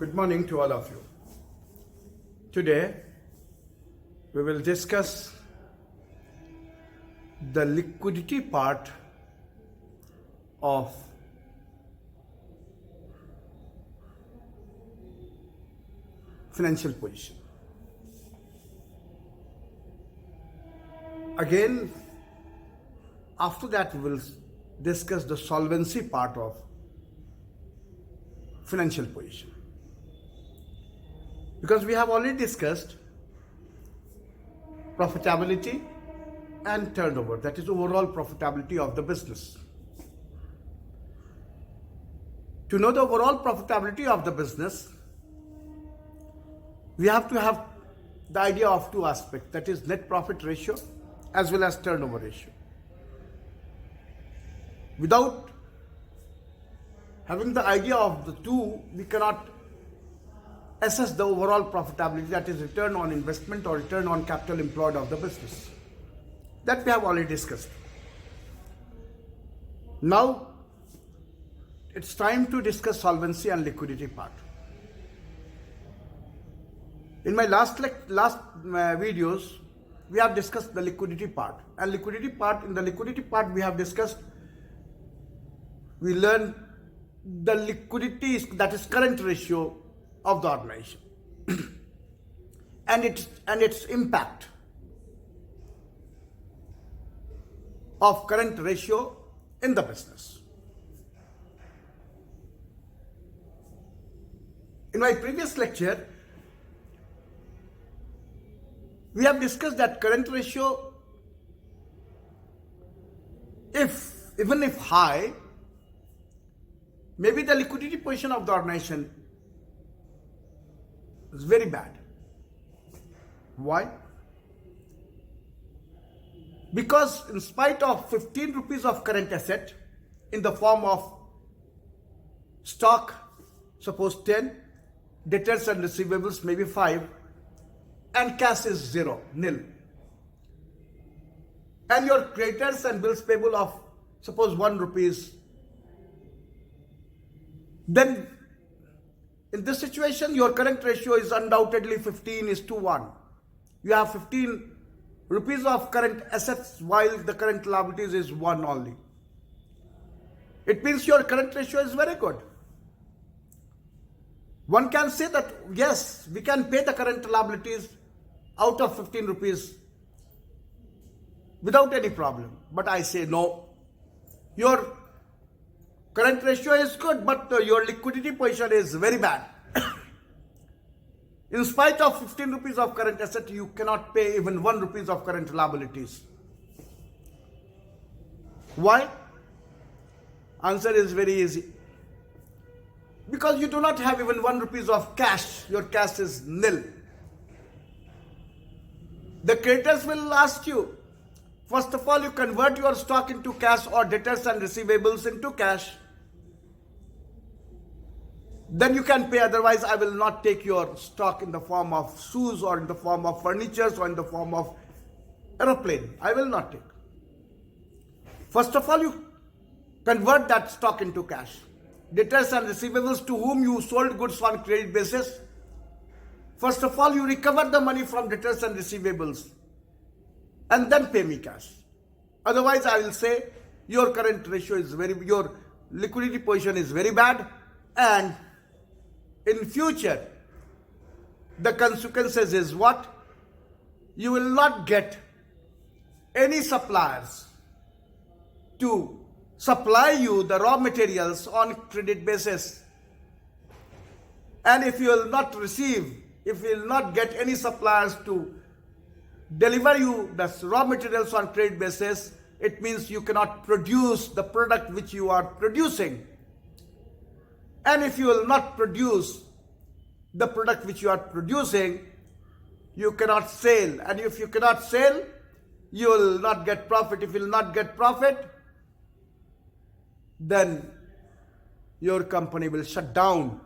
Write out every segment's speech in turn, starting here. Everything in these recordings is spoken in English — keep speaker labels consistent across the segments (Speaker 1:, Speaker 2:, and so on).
Speaker 1: Good morning to all of you. Today we will discuss the liquidity part of financial position. Again, after that we will discuss the solvency part of financial position. Because we have already discussed profitability and turnover, that is overall profitability of the business. To know the overall profitability of the business, we have to have the idea of two aspects, that is net profit ratio as well as turnover ratio. Without having the idea of the two, we cannot assess the overall profitability, that is return on investment or return on capital employed of the business. That we have already discussed. Now, it's time to discuss solvency and liquidity part. In my last videos, we have discussed the liquidity part. And in the liquidity part we have discussed, we learned the liquidity that is current ratio of the organization and its impact of current ratio in the business. In my previous lecture, we have discussed that current ratio, even if high, maybe the liquidity position of the organization is very bad. Why? Because in spite of 15 rupees of current asset in the form of stock, suppose 10, debtors and receivables maybe 5, and cash is 0, nil. And your creditors and bills payable of suppose 1 rupees, then in this situation your current ratio is undoubtedly 15:1. You have 15 rupees of current assets while the current liabilities is 1 only. It means your current ratio is very good. One can say that yes, we can pay the current liabilities out of 15 rupees without any problem. But I say no. Your current ratio is good, but your liquidity position is very bad. In spite of 15 rupees of current asset, you cannot pay even 1 rupees of current liabilities. Why? Answer is very easy. Because you do not have even 1 rupees of cash. Your cash is nil. The creditors will ask you, first of all, you convert your stock into cash or debtors and receivables into cash. Then you can pay, otherwise I will not take your stock in the form of shoes or in the form of furniture or in the form of aeroplane. I will not take. First of all, you convert that stock into cash. Debtors and receivables to whom you sold goods on credit basis. First of all, you recover the money from debtors and receivables and then pay me cash. Otherwise, I will say your current ratio is your liquidity position is very bad, and in future, the consequences is what? You will not get any suppliers to supply you the raw materials on credit basis. And if you will not get any suppliers to deliver you the raw materials on credit basis, it means you cannot produce the product which you are producing. And if you will not produce the product which you are producing, you cannot sell. And if you cannot sell, you will not get profit. If you will not get profit, then your company will shut down.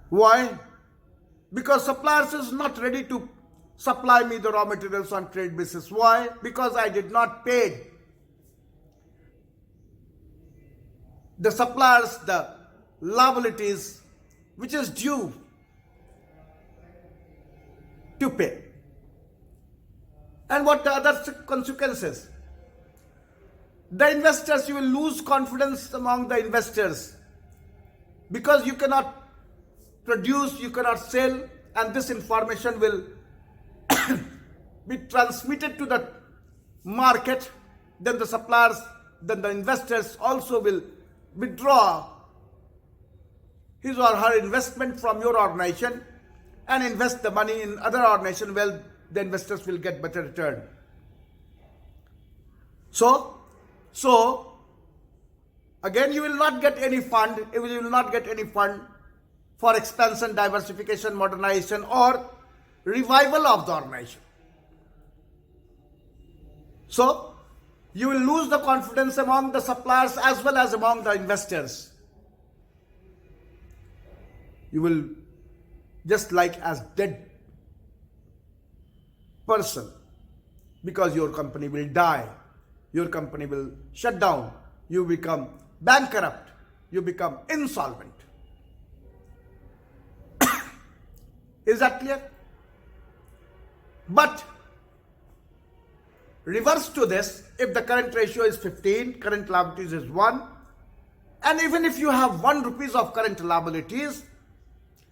Speaker 1: Why? Because suppliers is not ready to supply me the raw materials on trade basis. Why? Because I did not pay the suppliers the liabilities which is due to pay. And what the other consequences? The investors, you will lose confidence among the investors because you cannot produce, you cannot sell, and this information will be transmitted to the market. Then the suppliers, then the investors also will withdraw his or her investment from your organization and invest the money in other organization where the investors will get better return. So again, you will not get any fund. You will not get any fund for expansion, diversification, modernization, or revival of the organization. So you will lose the confidence among the suppliers as well as among the investors. You will just like as dead person, because your company will die, your company will shut down, you become bankrupt, you become insolvent. Is that clear? But reverse to this, if the current ratio is 15, current liabilities is 1, and even if you have 1 rupees of current liabilities,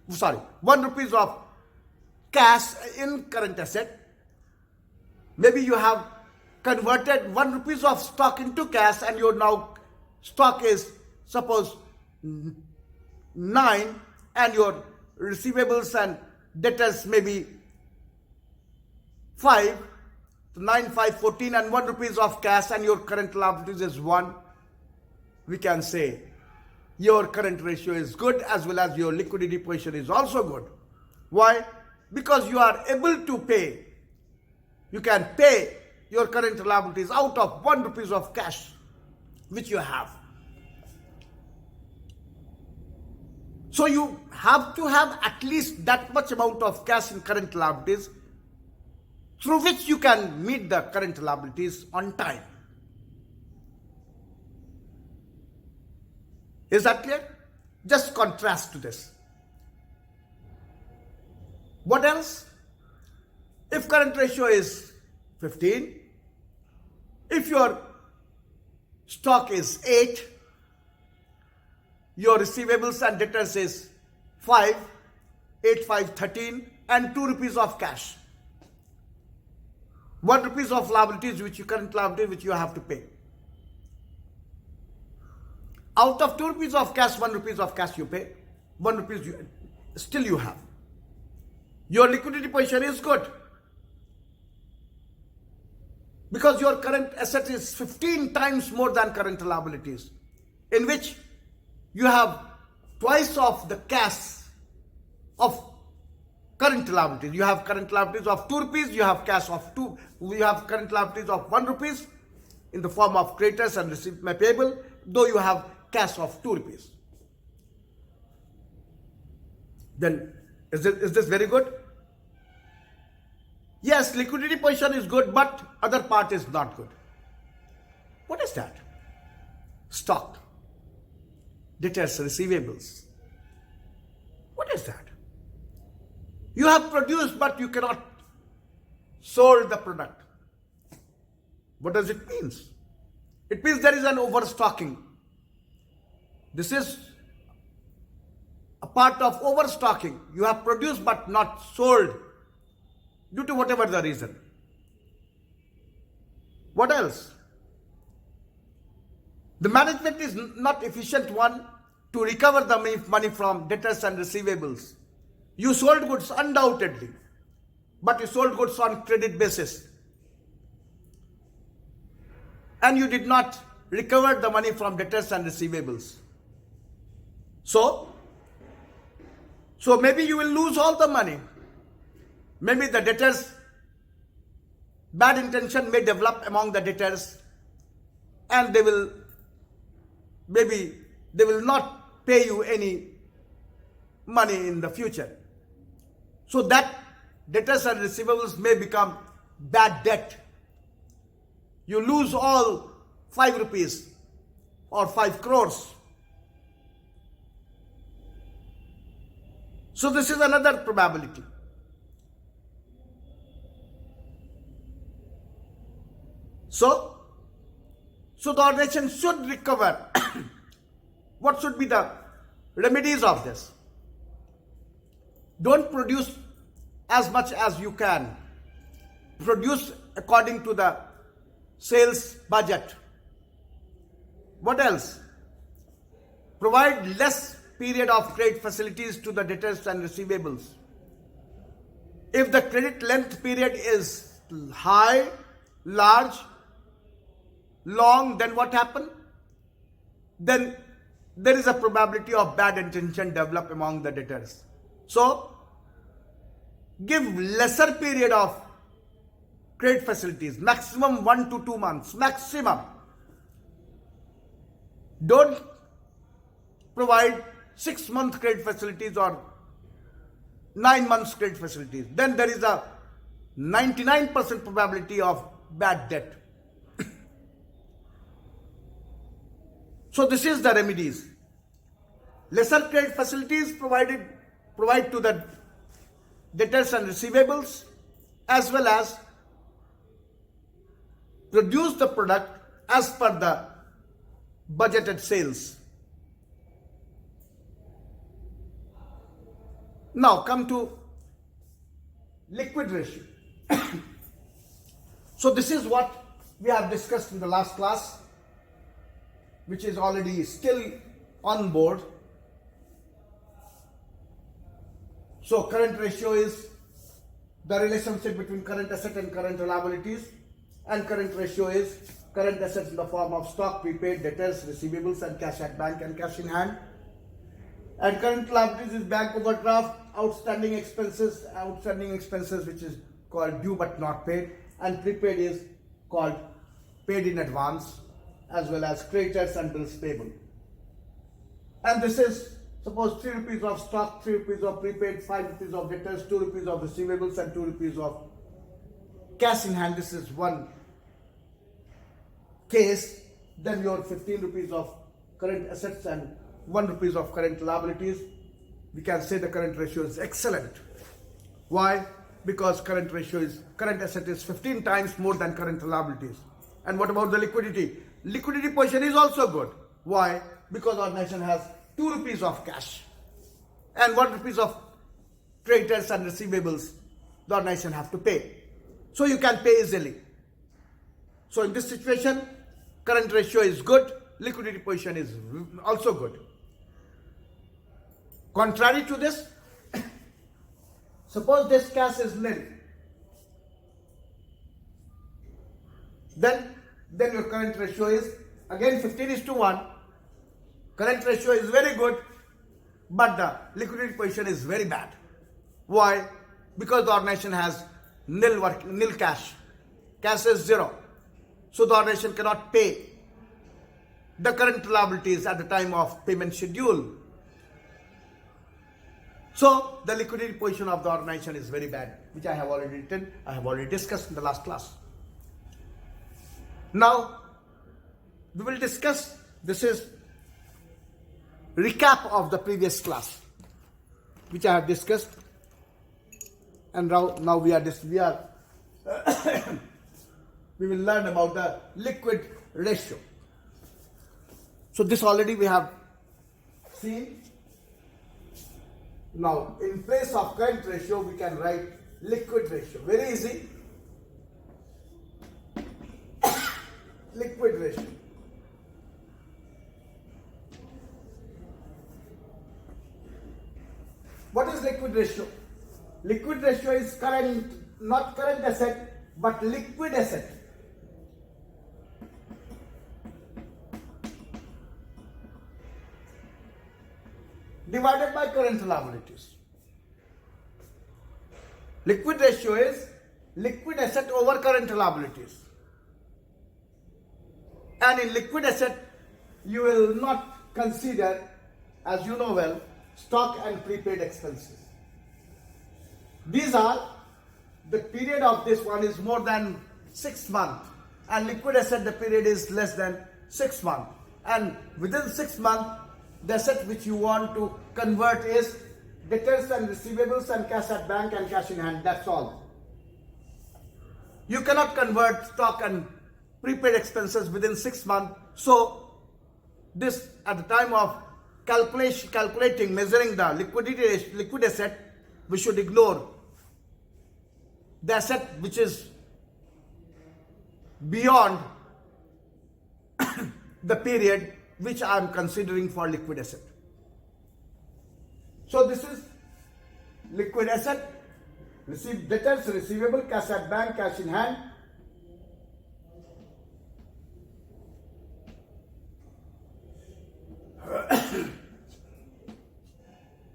Speaker 1: 1 rupees of cash in current asset, maybe you have converted 1 rupees of stock into cash and your now stock is suppose 9 and your receivables and debtors maybe 5, 9, 5, 14 and 1 rupees of cash and your current liabilities is 1, we can say your current ratio is good as well as your liquidity position is also good. Why? Because you are able to pay. You can pay your current liabilities out of 1 rupees of cash which you have. So you have to have at least that much amount of cash in current liabilities through which you can meet the current liabilities on time. Is that clear? Just contrast to this. What else? If current ratio is 15, if your stock is 8, your receivables and debtors is 5, 8, 5, 13 and 2 rupees of cash. 1 rupees of liabilities which you current liability which you have to pay. Out of 2 rupees of cash, 1 rupees of cash you pay, 1 rupees still you have. Your liquidity position is good because your current asset is 15 times more than current liabilities, in which you have twice of the cash of current liabilities. You have current liabilities of 2 rupees, you have cash of 2, you have current liabilities of 1 rupees in the form of creditors and receipt payable, though you have cash of 2 rupees. Then is this very good? Yes, liquidity position is good, but other part is not good. What is that? Stock, debtors, receivables. What is that? You have produced, but you cannot sold the product. What does it mean? It means there is an overstocking. This is a part of overstocking. You have produced but not sold due to whatever the reason. What else? The management is not efficient one to recover the money from debtors and receivables. You sold goods undoubtedly, but you sold goods on credit basis. And you did not recover the money from debtors and receivables. So maybe you will lose all the money. Maybe the debtors, bad intention may develop among the debtors and they will not pay you any money in the future. So that debtors and receivables may become bad debt. You lose all 5 rupees or 5 crores. So this is another probability. So the organization should recover. What should be the remedies of this? Don't produce as much as you can. Produce according to the sales budget. What else? Provide less period of credit facilities to the debtors and receivables. If the credit length period is high, large, long, then what happens? Then there is a probability of bad intention develop among the debtors. So, give lesser period of credit facilities, maximum 1 to 2 months, maximum. Don't provide 6-month credit facilities or 9 months credit facilities. Then there is a 99% probability of bad debt. So this is the remedies. Lesser credit facilities provide to the debtors and receivables, as well as produce the product as per the budgeted sales. Now come to liquid ratio. So this is what we have discussed in the last class, which is already still on board. So current ratio is the relationship between current asset and current liabilities, and current ratio is current assets in the form of stock, prepaid, debtors, receivables, and cash at bank and cash in hand. And current liabilities is bank overdraft, outstanding expenses which is called due but not paid, and prepaid is called paid in advance, as well as creditors and bills payable. And this is, suppose 3 rupees of stock, 3 rupees of prepaid, 5 rupees of debtors, 2 rupees of receivables, and 2 rupees of cash in hand. This is one case. Then your 15 rupees of current assets and 1 rupees of current liabilities. We can say the current ratio is excellent. Why? Because current asset is 15 times more than current liabilities. And what about the liquidity? Liquidity position is also good. Why? Because our nation has 2 rupees of cash and 1 rupees of creditors and receivables the organization have to pay. So you can pay easily. So in this situation, current ratio is good, liquidity position is also good. Contrary to this, suppose this cash is nil, then your current ratio is again 15:1. Current ratio is very good, but the liquidity position is very bad. Why? Because the organization has nil cash. Cash is 0. So the organization cannot pay the current liabilities at the time of payment schedule. So the liquidity position of the organization is very bad, which I have already discussed in the last class. Now we will discuss, this is recap of the previous class which I have discussed, and now we will learn about the liquid ratio. So this already we have seen. Now in place of current ratio we can write liquid ratio. Very easy. Liquid ratio. What is liquid ratio? Liquid ratio is not current asset, but liquid asset. Divided by current liabilities. Liquid ratio is liquid asset over current liabilities. And in liquid asset, you will not consider, as you know well, stock and prepaid expenses. These are, the period of this one is more than 6 months, and liquid asset the period is less than 6 months. And within 6 months, the asset which you want to convert is debtors and receivables and cash at bank and cash in hand. That's all. You cannot convert stock and prepaid expenses within 6 months. So this, at the time of calculating, measuring the liquid asset, we should ignore the asset which is beyond the period which I am considering for liquid asset. So this is liquid asset, debtors, receivable, cash at bank, cash in hand.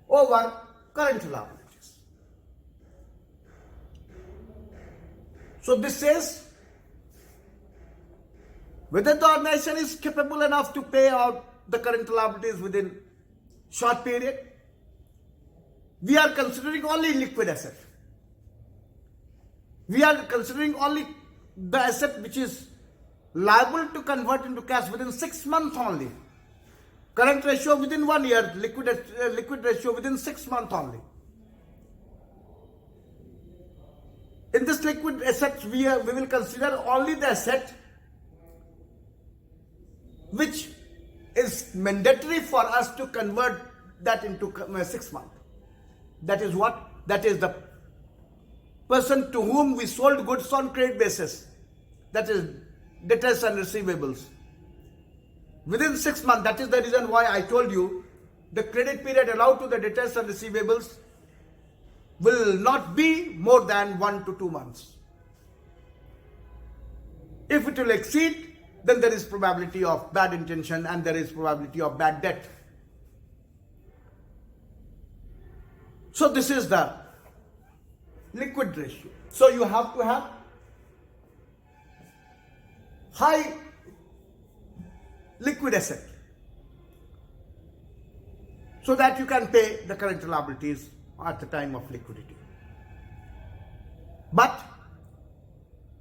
Speaker 1: Over current liabilities. So this says whether the organization is capable enough to pay out the current liabilities within short period. We are considering only liquid asset. We are considering only the asset which is liable to convert into cash within 6 months only. Current ratio within 1 year, liquid ratio within 6 months only. In this liquid asset, we will consider only the asset which is mandatory for us to convert that into 6 months. That is what? That is the person to whom we sold goods on credit basis. That is debtors and receivables. Within 6 months, that is the reason why I told you the credit period allowed to the debtors and receivables will not be more than 1 to 2 months. If it will exceed, then there is probability of bad intention and there is probability of bad debt. So this is the liquid ratio. So you have to have high liquid asset so that you can pay the current liabilities at the time of liquidity. But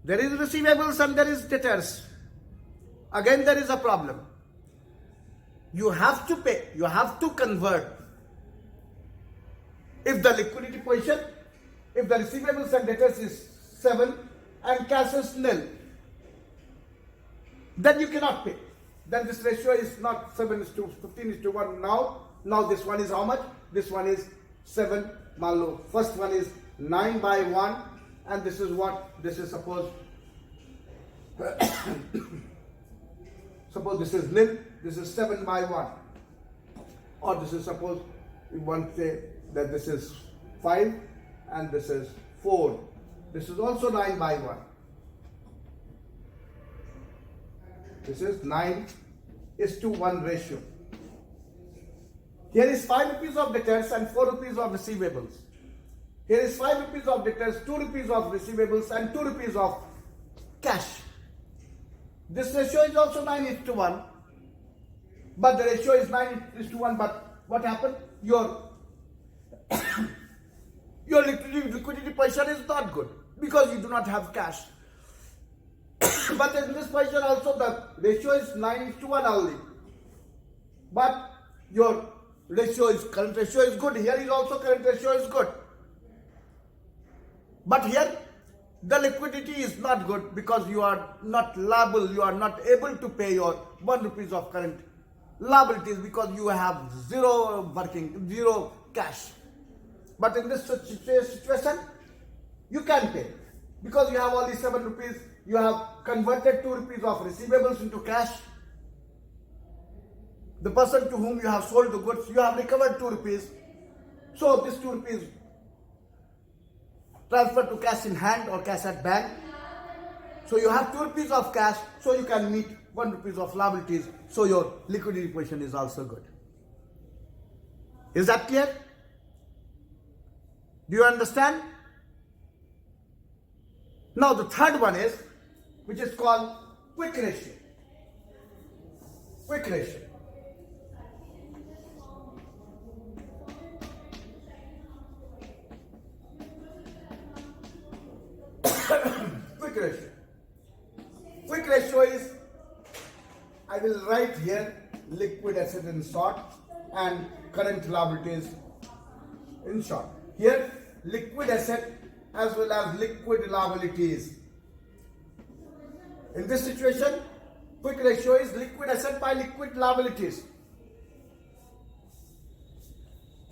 Speaker 1: there is receivables and there is debtors. Again, there is a problem. You have to pay, you have to convert. If the liquidity position, if the receivables and debtors is 7 and cash is nil, then you cannot pay. Then this ratio is not 7:15:1 now. Now this one is how much? This one is 7. First one is 9/1 and this is what? This is suppose suppose this is nil, this is 7/1. Or this is suppose we want to say that this is 5 and this is 4. This is also 9/1. This is 9:1 ratio. Here is 5 rupees of debtors and 4 rupees of receivables. Here is 5 rupees of debtors, 2 rupees of receivables and 2 rupees of cash. This ratio is also 9:1. But the ratio is 9:1. But what happened? Your liquidity position is not good because you do not have cash. But in this position also the ratio is 9:1 only. But your current ratio is good. Here is also current ratio is good. But here the liquidity is not good because you are not liable, you are not able to pay your 1 rupees of current liabilities because you have zero cash. But in this situation, you can pay because you have only 7 rupees. You have converted 2 rupees of receivables into cash. The person to whom you have sold the goods, you have recovered 2 rupees. So this 2 rupees transferred to cash in hand or cash at bank. So you have 2 rupees of cash, so you can meet 1 rupees of liabilities. So your liquidity position is also good. Is that clear? Do you understand? Now the third one is, which is called quick ratio. Quick ratio. Quick ratio. Quick ratio is, I will write here liquid asset in short and current liabilities In short, here liquid asset as well as liquid liabilities. In this situation, quick ratio is liquid asset by liquid liabilities.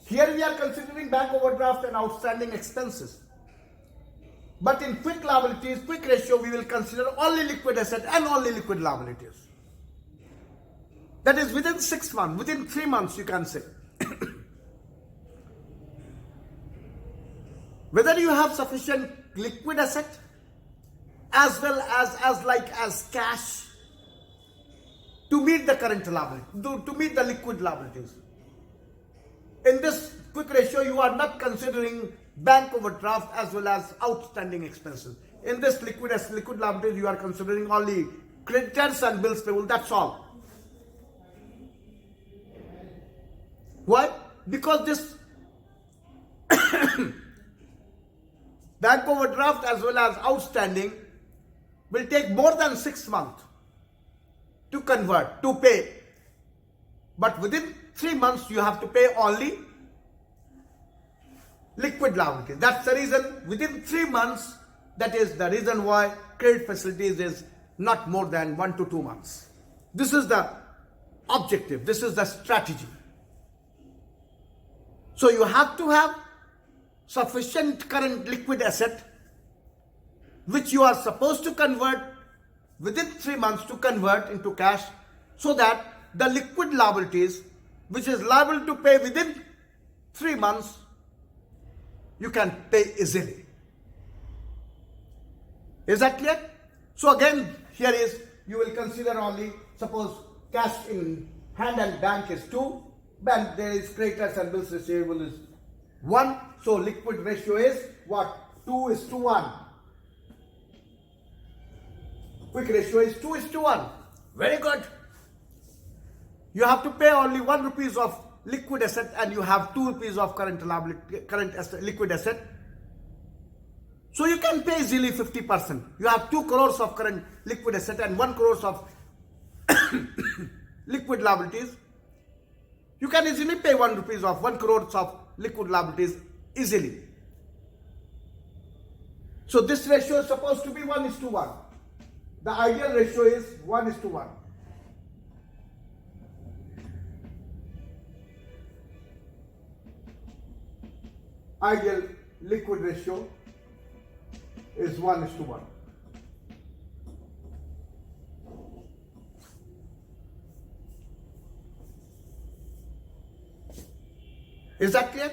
Speaker 1: Here we are considering bank overdraft and outstanding expenses. But in quick liabilities, quick ratio, we will consider only liquid asset and only liquid liabilities. That is within 6 months, within 3 months you can say. Whether you have sufficient liquid asset as well as cash to meet the current liability, to meet the liquid liabilities. In this quick ratio, you are not considering bank overdraft as well as outstanding expenses. In this liquid liabilities, you are considering only creditors and bills payable. That's all. Why? Because this bank overdraft as well as outstanding will take more than 6 months to convert, to pay. But within 3 months, you have to pay only liquid liabilities. That's the reason within 3 months, that is the reason why credit facilities is not more than 1 to 2 months. This is the objective. This is the strategy. So you have to have sufficient current liquid asset which you are supposed to convert within 3 months to convert into cash, so that the liquid liabilities which is liable to pay within 3 months, you can pay easily. Is that clear? So again, here is, you will consider only, suppose cash in hand and bank is 2, bank there is creditors and bills receivable is 1. So liquid ratio is what? 2:1. Quick ratio is 2:1. Very good. You have to pay only 1 rupees of liquid asset and you have 2 rupees of current liability, liquid asset. So you can pay easily 50%. You have 2 crores of current liquid asset and 1 crores of liquid liabilities. You can easily pay 1 rupees of 1 crores of liquid liabilities easily. So this ratio is supposed to be 1:1. The ideal ratio is 1:1. Ideal liquid ratio is 1:1. Is that clear?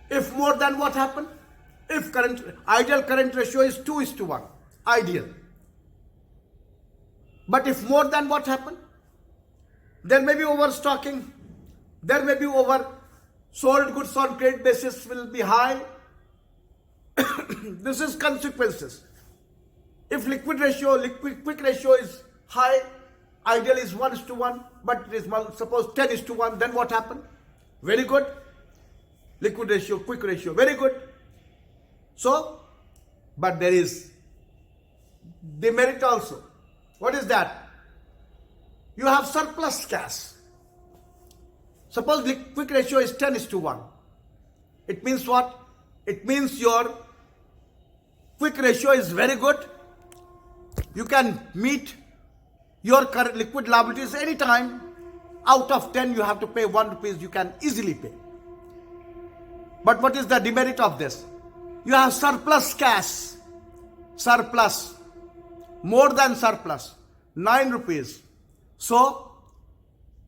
Speaker 1: If more than, what happen? If ideal current ratio is 2:1, ideal. But if more than, what happen? There may be overstocking, there may be sold goods on credit basis will be high. This is consequences. If quick ratio is high, ideal is 1:1, but it is suppose 10:1, then what happen? Very good. Liquid ratio, quick ratio, very good. So, but there is demerit also. What is that? You have surplus cash. Suppose quick ratio is 10:1. It means what? It means your quick ratio is very good. You can meet your current liquid liabilities anytime. Out of 10, you have to pay 1 rupees. You can easily pay. But what is the demerit of this? You have surplus cash. Surplus. More than surplus. 9 rupees. So,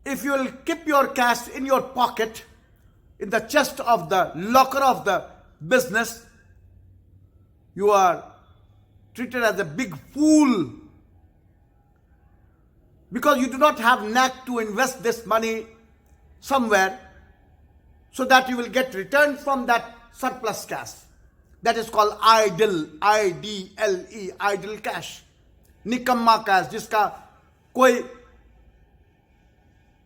Speaker 1: if you will keep your cash in your pocket, in the chest of the locker of the business, you are treated as a big fool. Because you do not have knack to invest this money somewhere so that you will get return from that surplus cash. That is called idle, I-D-L-E, idle cash. निकम्मा cash, जिसका कोई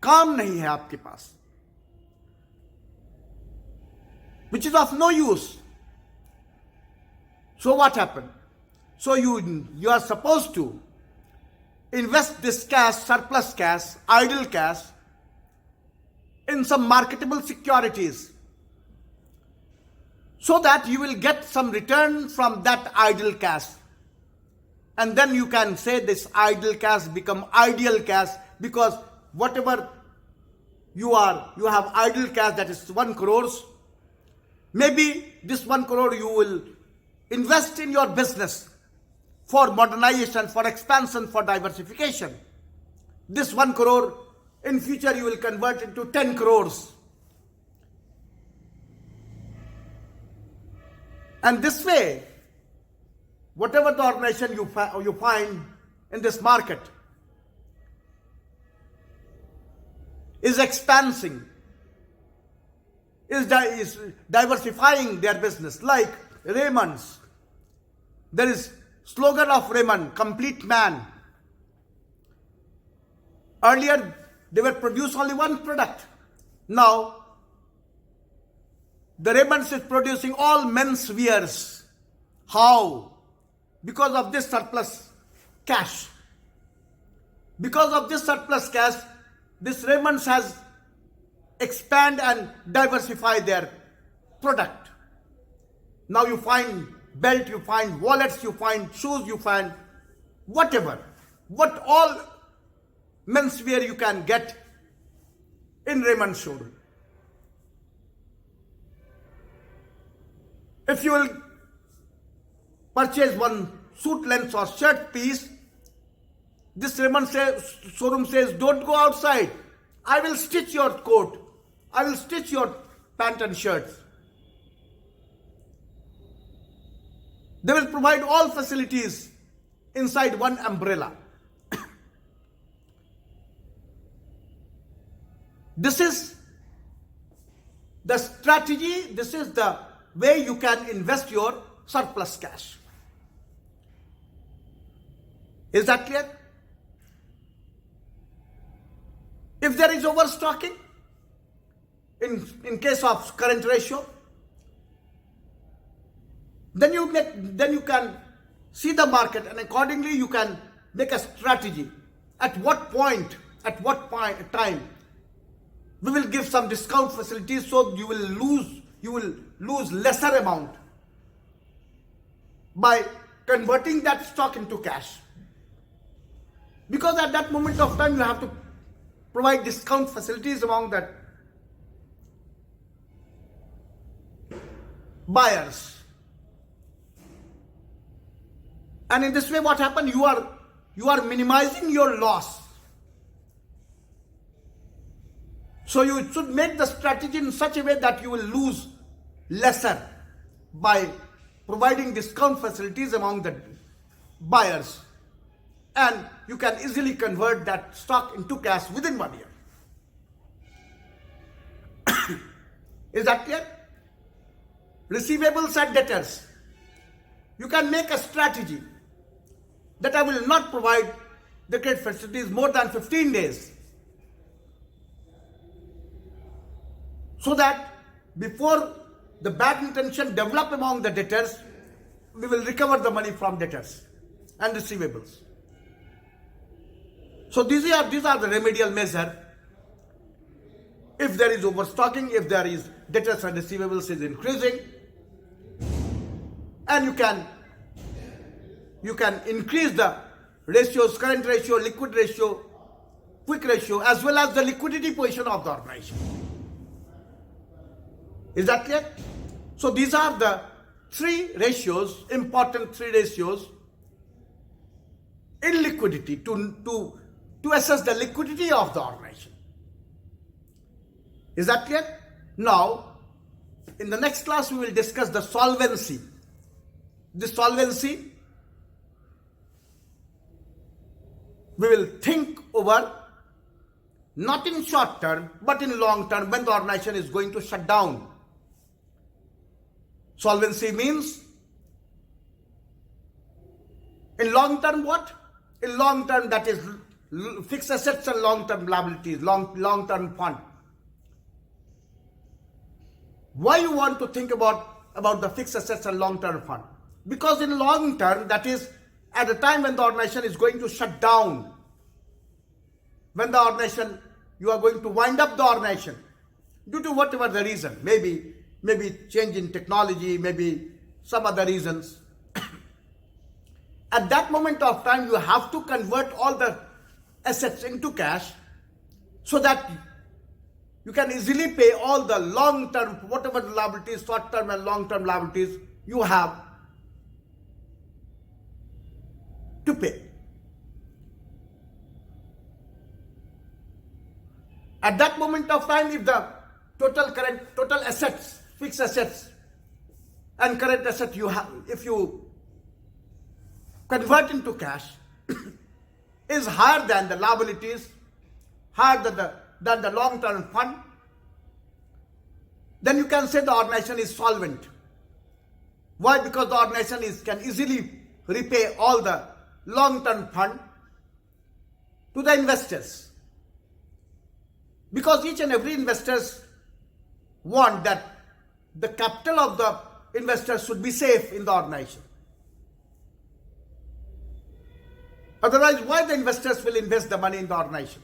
Speaker 1: काम नहीं है आपके पास, which is of no use. So what happened? So you are supposed to invest this cash, surplus cash, idle cash, in some marketable securities so that you will get some return from that idle cash. And then you can say this idle cash become ideal cash, because whatever you have idle cash, that is 1 crore. Maybe this 1 crore you will invest in your business for modernization, for expansion, for diversification. This 1 crore in future you will convert into 10 crores. And this way, whatever the organization you find in this market is expanding, is diversifying their business. Like Raymond's, there is slogan of Raymond, complete man. Earlier they were produce only one product. Now the Raymond's is producing all men's wears. How? Because of this surplus cash. Because of this surplus cash, this Raymond's has expand and diversify their product. Now you find belt, you find wallets, you find shoes, you find whatever. What all men's wear you can get in Raymond's showroom. If you will purchase one suit length or shirt piece, this Raymond showroom says, don't go outside. I will stitch your coat. I will stitch your pant and shirts. They will provide all facilities inside one umbrella. This is the strategy, this is the way you can invest your surplus cash. Is that clear? If there is overstocking, in case of current ratio, then you can see the market, and accordingly you can make a strategy. At what time we will give some discount facilities, so you will lose lesser amount by converting that stock into cash. Because at that moment of time you have to provide discount facilities among that buyers. And in this way what happens, you are minimizing your loss. So you should make the strategy in such a way that you will lose lesser by providing discount facilities among the buyers. And you can easily convert that stock into cash within 1 year. Is that clear? Receivables and debtors. You can make a strategy that I will not provide the credit facilities more than 15 days. So that before the bad intention develop among the debtors, we will recover the money from debtors and receivables. So these are the remedial measures. If there is overstocking, if there is debtors and receivables is increasing, and you can increase the ratios, current ratio, liquid ratio, quick ratio, as well as the liquidity position of the organization. Is that clear? So these are the three ratios, important three ratios in liquidity to assess the liquidity of the organization. Is that clear? Now, in the next class we will discuss the solvency. The solvency we will think over not in short term but in long term, when the organization is going to shut down. Solvency means in long term what? In long term, that is fixed assets and long term liabilities, long term fund. Why you want to think about the fixed assets and long term fund? Because in long term, that is at the time when the organization is going to shut down, when the organization, you are going to wind up the organization due to whatever the reason, maybe maybe change in technology, maybe some other reasons. At that moment of time, you have to convert all the assets into cash so that you can easily pay all the long-term, whatever liabilities, short-term and long-term liabilities you have to pay. At that moment of time, if the total assets, fixed assets and current asset you have, if you convert into cash, is higher than the liabilities, higher than the long-term fund, then you can say the organization is solvent. Why? Because the organization can easily repay all the long-term fund to the investors. Because each and every investors want that the capital of the investors should be safe in the organization. Otherwise, why the investors will invest the money in the organization?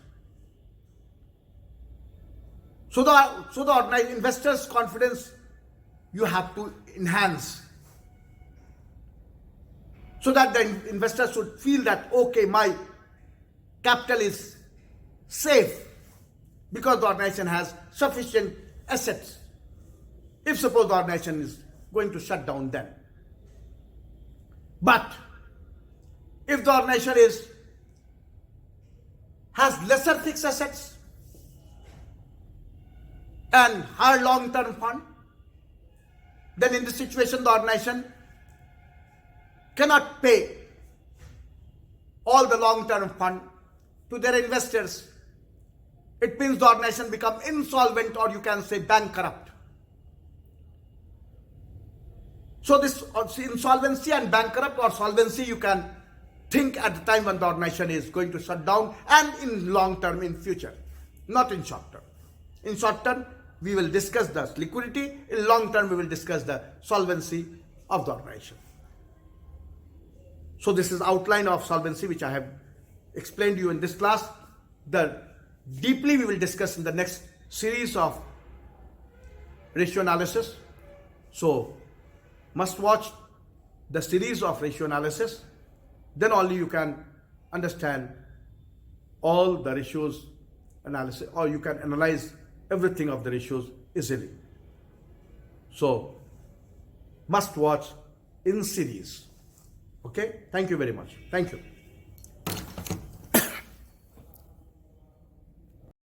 Speaker 1: So the investors' confidence you have to enhance, so that the investors should feel that, okay, my capital is safe because the organization has sufficient assets. If suppose the organization is going to shut down then. But if the organization has lesser fixed assets and higher long-term fund, then in this situation the organization cannot pay all the long-term fund to their investors. It means the organization become insolvent, or you can say bankrupt. So this insolvency and bankrupt or solvency you can think at the time when the organization is going to shut down, and in long term, in future, not in short term. In short term, we will discuss the liquidity. In long term, we will discuss the solvency of the organization. So this is outline of solvency which I have explained to you in this class. Deeply we will discuss in the next series of ratio analysis. So must watch the series of ratio analysis. Then only you can understand all the ratios analysis, or you can analyze everything of the ratios easily. So must watch in series. Okay, thank you very much. Thank you.